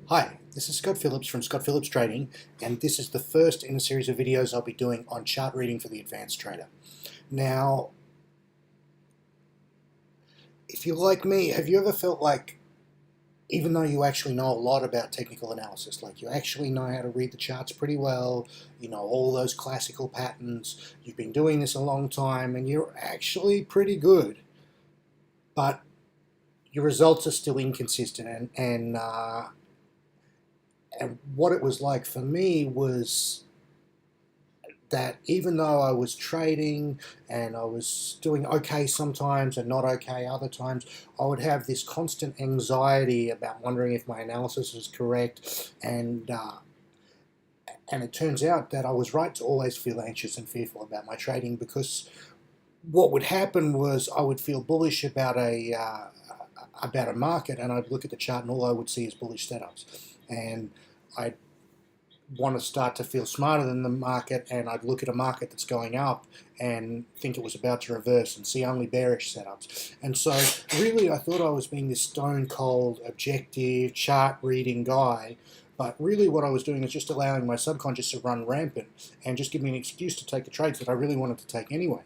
Hi, this is Scott Phillips from Scott Phillips Trading, and this is the first in a series of videos I'll be doing on chart reading for the advanced trader. Now, if you're like me, have you ever felt like, even though you actually know a lot about technical analysis, like you actually know how to read the charts pretty well, you know all those classical patterns, you've been doing this a long time, and you're actually pretty good, but your results are still inconsistent, and what it was like for me was that even though I was trading and I was doing okay sometimes and not okay other times, I would have this constant anxiety about wondering if my analysis was correct, and it turns out that I was right to always feel anxious and fearful about my trading, because what would happen was I would feel bullish about a market, and I'd look at the chart and all I would see is bullish setups, and I'd want to start to feel smarter than the market, and I'd look at a market that's going up and think it was about to reverse and see only bearish setups. And so really I thought I was being this stone cold objective chart reading guy, but really what I was doing was just allowing my subconscious to run rampant and just give me an excuse to take the trades that I really wanted to take anyway.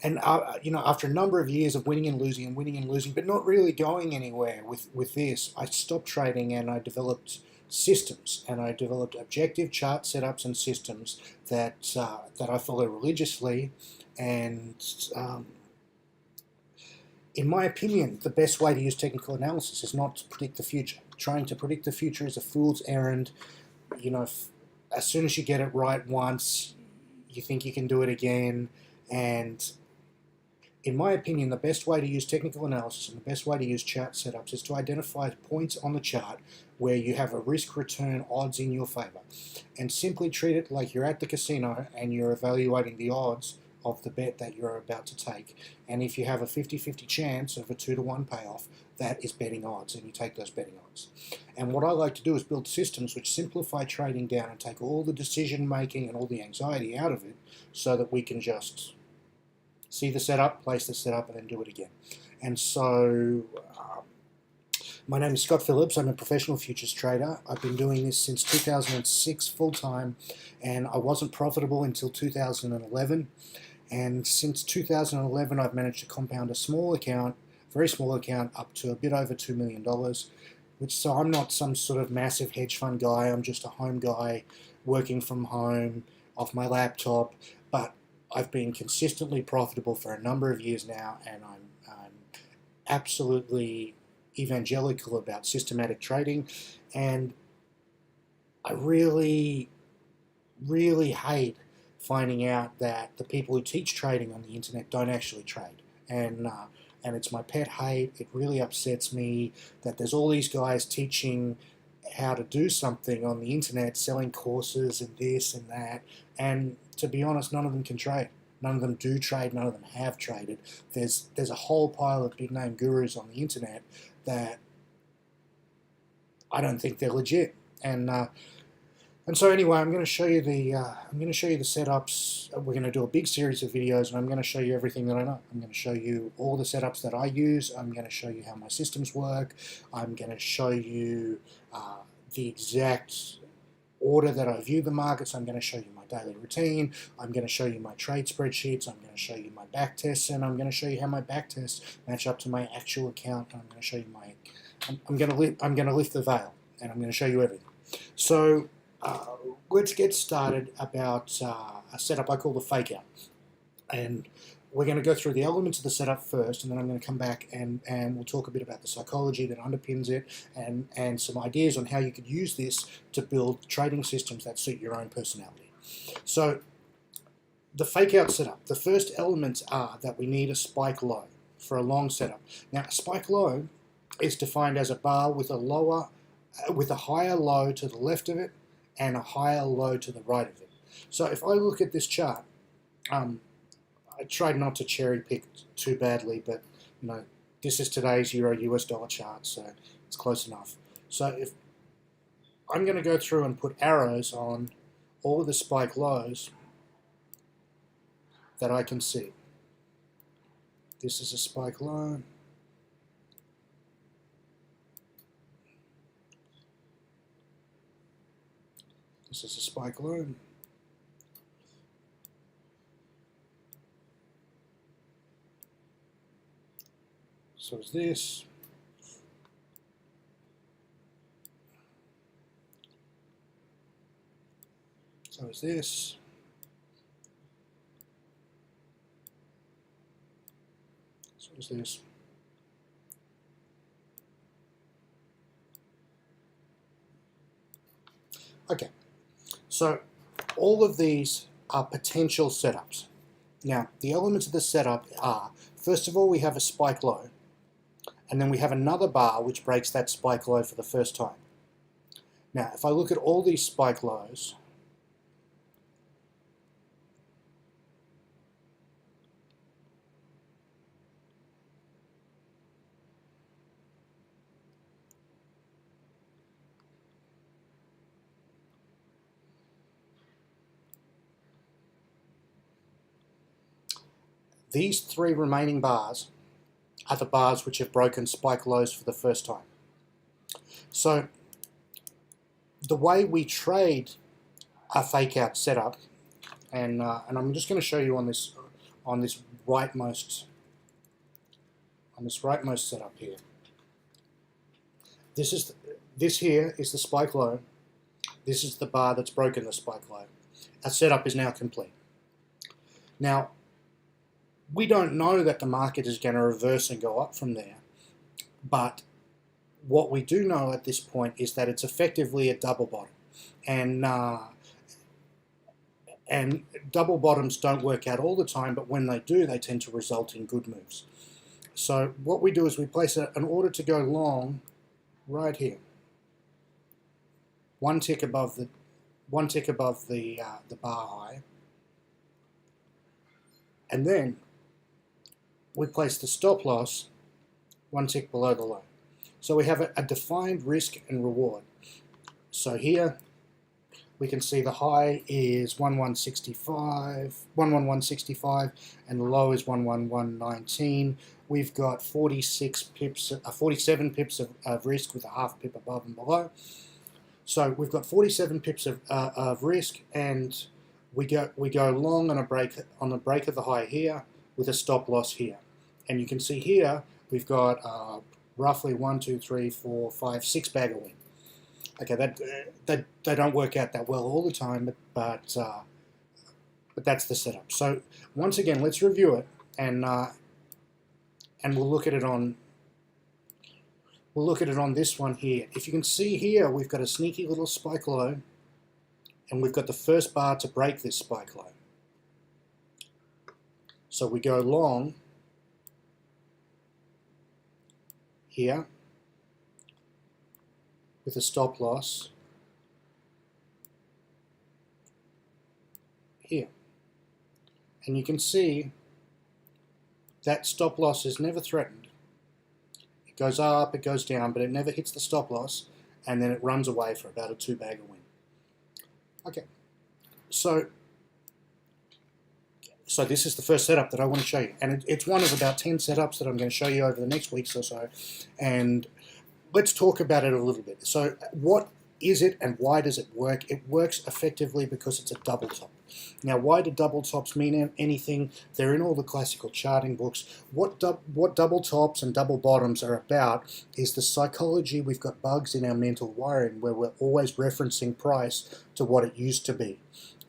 After a number of years of winning and losing and winning and losing, but not really going anywhere with this, I stopped trading and I developed systems, and I developed objective chart setups and systems that I follow religiously. And in my opinion, the best way to use technical analysis is not to predict the future. Trying to predict the future is a fool's errand. You know, as soon as you get it right once, you think you can do it again, and in my opinion, the best way to use technical analysis and the best way to use chart setups is to identify points on the chart where you have a risk-return odds in your favor, and simply treat it like you're at the casino and you're evaluating the odds of the bet that you're about to take. And if you have a 50-50 chance of a 2-to-1 payoff, that is betting odds, and you take those betting odds. And what I like to do is build systems which simplify trading down and take all the decision making and all the anxiety out of it, so that we can just see the setup, place the setup, and then do it again. And so my name is Scott Phillips. I'm a professional futures trader. I've been doing this since 2006 full-time, and I wasn't profitable until 2011. And since 2011, I've managed to compound a small account, very small account, up to a bit over $2 million. So I'm not some sort of massive hedge fund guy. I'm just a home guy working from home off my laptop. But I've been consistently profitable for a number of years now, and I'm absolutely evangelical about systematic trading. And I really, really hate finding out that the people who teach trading on the internet don't actually trade. And it's my pet hate. It really upsets me that there's all these guys teaching how to do something on the internet, selling courses and this and that, and to be honest, none of them can trade. None of them do trade. None of them have traded. There's a whole pile of big name gurus on the internet that I don't think they're legit. And so anyway, I'm going to show you the setups. We're going to do a big series of videos, and I'm going to show you everything that I know. I'm going to show you all the setups that I use. I'm going to show you how my systems work. I'm going to show you the exact order that I view the markets. I'm going to show you my daily routine. I'm going to show you my trade spreadsheets. I'm going to show you my back tests, and I'm going to show you how my back tests match up to my actual account. And I'm going to show you my. I'm going to lift the veil, and I'm going to show you everything. So let's get started about a setup I call the fake out, and we're going to go through the elements of the setup first, and then I'm going to come back and we'll talk a bit about the psychology that underpins it, and some ideas on how you could use this to build trading systems that suit your own personality. So the fake out setup, the first elements are that we need a spike low for a long setup. Now, a spike low is defined as a bar with a higher low to the left of it and a higher low to the right of it. So if I look at this chart, I tried not to cherry pick too badly, but you know, this is today's Euro US dollar chart, so it's close enough. So if I'm going to go through and put arrows on all of the spike lows that I can see. This is a spike low. This is a spike low. So is this. So is this. So is this. Okay, so all of these are potential setups. Now, the elements of the setup are, first of all, we have a spike low, and then we have another bar which breaks that spike low for the first time. Now, if I look at all these spike lows, these three remaining bars are the bars which have broken spike lows for the first time. So the way we trade a fake out setup, and I'm just going to show you on this rightmost setup here. This here is the spike low. This is the bar that's broken the spike low. Our setup is now complete. Now, we don't know that the market is going to reverse and go up from there, but what we do know at this point is that it's effectively a double bottom, and double bottoms don't work out all the time, but when they do, they tend to result in good moves. So what we do is we place an order to go long right here, one tick above the bar high, and then we place the stop loss one tick below the low. So we have a defined risk and reward. So here we can see the high is 11165, and the low is 11119. We've got 47 pips of risk with a half pip above and below. So we've got 47 pips of risk, and we go long on the break of the high here with a stop loss here. And you can see here we've got roughly 1, 2, 3, 4, 5, 6 bag of win. Okay, they don't work out that well all the time, but that's the setup. So once again, let's review it, and we'll look at it on this one here. If you can see here, we've got a sneaky little spike low, and we've got the first bar to break this spike low. So we go long here with a stop loss here. And you can see that stop loss is never threatened. It goes up, it goes down, but it never hits the stop loss, and then it runs away for about a 2 bag of win. Okay, so this is the first setup that I want to show you, and it's one of about 10 setups that I'm going to show you over the next weeks or so, and let's talk about it a little bit. So what is it and why does it work? It works effectively because it's a double top. Now, why do double tops mean anything? They're in all the classical charting books. What double tops and double bottoms are about is the psychology. We've got bugs in our mental wiring where we're always referencing price to what it used to be.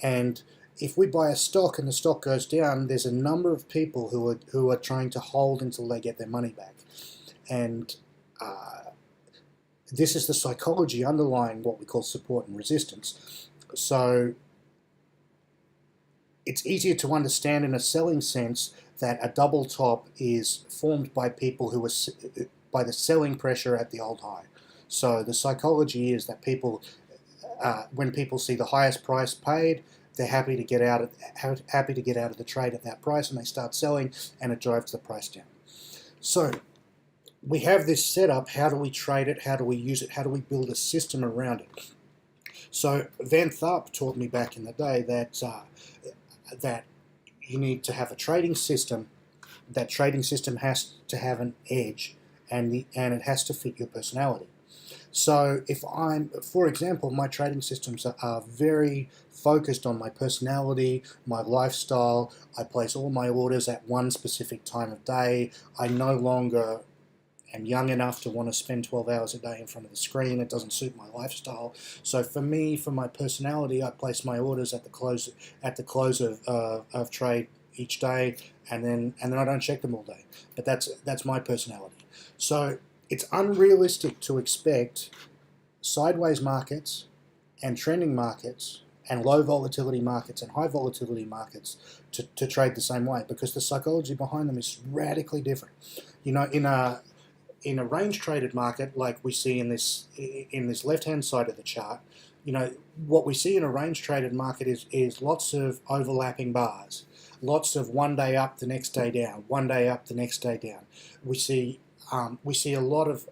And if we buy a stock and the stock goes down, there's a number of people who are trying to hold until they get their money back. And this is the psychology underlying what we call support and resistance. So it's easier to understand in a selling sense that a double top is formed by people who are by the selling pressure at the old high. So the psychology is that people, when people see the highest price paid, they're happy to get out of the trade at that price, and they start selling, and it drives the price down. So we have this setup. How do we trade it? How do we use it? How do we build a system around it? So Van Tharp taught me back in the day that that you need to have a trading system. That trading system has to have an edge, and it has to fit your personality. So if for example, my trading systems are very focused on my personality, my lifestyle. I place all my orders at one specific time of day. I no longer am young enough to want to spend 12 hours a day in front of the screen. It doesn't suit my lifestyle. So for me, for my personality, I place my orders at the close of trade each day, and then I don't check them all day. But that's my personality. So it's unrealistic to expect sideways markets and trending markets and low volatility markets and high volatility markets to trade the same way, because the psychology behind them is radically different. You know, in a range traded market like we see in this left hand side of the chart, you know, what we see in a range traded market is lots of overlapping bars, lots of one day up, the next day down, one day up, the next day down. We see a lot of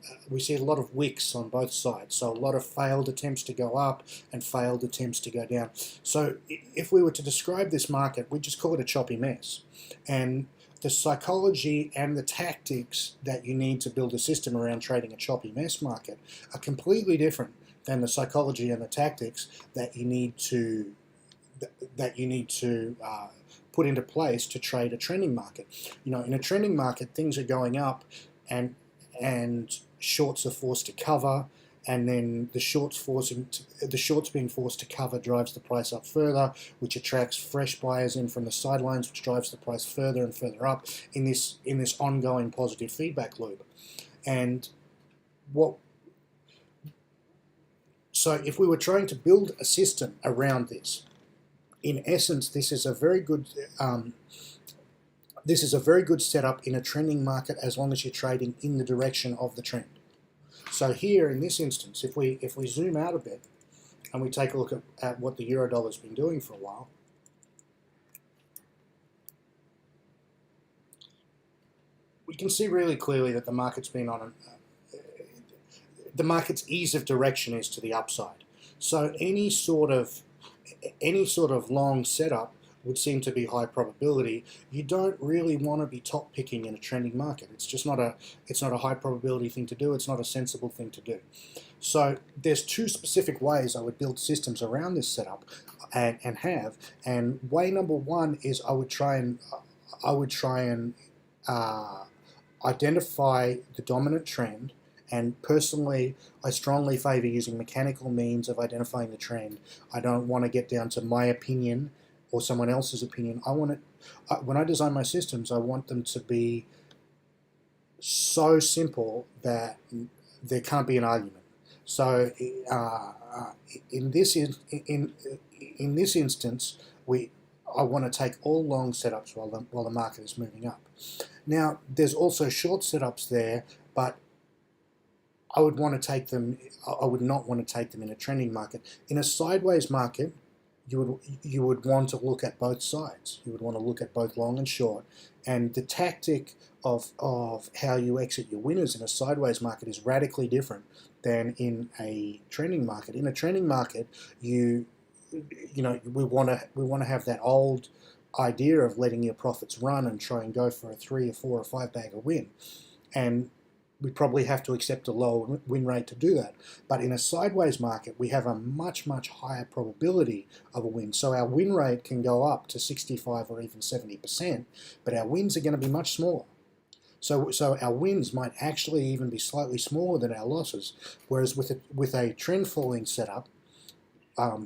wicks on both sides, so a lot of failed attempts to go up and failed attempts to go down. So if we were to describe this market, we just call it a choppy mess. And the psychology and the tactics that you need to build a system around trading a choppy mess market are completely different than the psychology and the tactics that you need to put into place to trade a trending market. You know, in a trending market, things are going up, and shorts are forced to cover, and then the shorts being forced to cover drives the price up further, which attracts fresh buyers in from the sidelines, which drives the price further and further up in this ongoing positive feedback loop. And so if we were trying to build a system around this, in essence, this is a very good setup in a trending market, as long as you're trading in the direction of the trend. So here in this instance, if we zoom out a bit and we take a look at what the euro dollar's been doing for a while, we can see really clearly that the market's been on the market's ease of direction is to the upside. So any sort of long setup would seem to be high probability. You don't really want to be top picking in a trending market. It's just not a high probability thing to do. It's not a sensible thing to do. So there's two specific ways I would build systems around this setup and way number one is I would try and identify the dominant trend. And personally, I strongly favor using mechanical means of identifying the trend. I don't want to get down to my opinion or someone else's opinion. When I design my systems, I want them to be so simple that there can't be an argument. So in this instance, I want to take all long setups while the market is moving up. Now, there's also short setups there, but I would not want to take them in a trending market. In a sideways market, you would want to look at both sides. You would want to look at both long and short. And the tactic of how you exit your winners in a sideways market is radically different than in a trending market. In a trending market, we want to have that old idea of letting your profits run and try and go for a 3 or 4 or 5 bagger win. And we probably have to accept a lower win rate to do that. But in a sideways market, we have a much, much higher probability of a win. So our win rate can go up to 65 or even 70%, but our wins are going to be much smaller. So our wins might actually even be slightly smaller than our losses. Whereas with a trend falling setup, our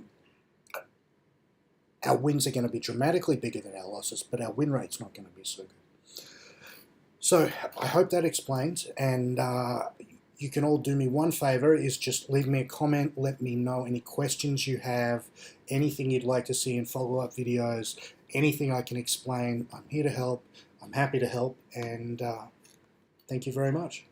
wins are going to be dramatically bigger than our losses, but our win rate's not going to be so good. So I hope that explains, and you can all do me one favor, is just leave me a comment, let me know any questions you have, anything you'd like to see in follow-up videos, anything I can explain. I'm here to help, I'm happy to help, and thank you very much.